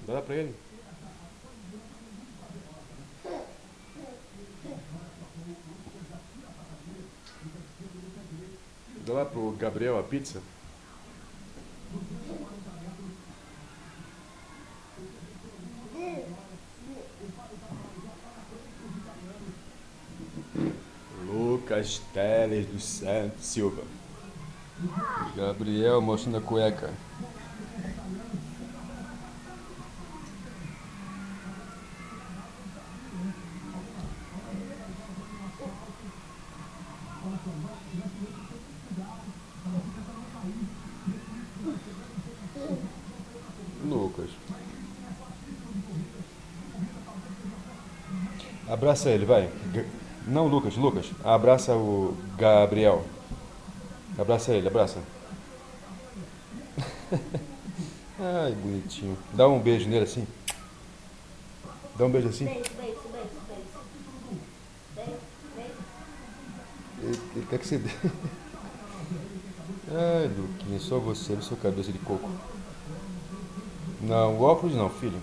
Dá lá pra ele. Dá lá pro Gabriel a pizza. Lucas Teles dos Santos Silva. Gabriel mostrando a cueca. Lucas. Abraça ele, vai. Não, Lucas, Lucas. Abraça o Gabriel. Abraça ele, abraça. Ai, bonitinho. Dá um beijo nele assim. Dá um beijo assim. Beijo, beijo, beijo, beijo. Beijo, beijo. Ele quer que você dê. Ai, Luquinha, só você, no seu cabeça de coco. Não, o óculos não, filho.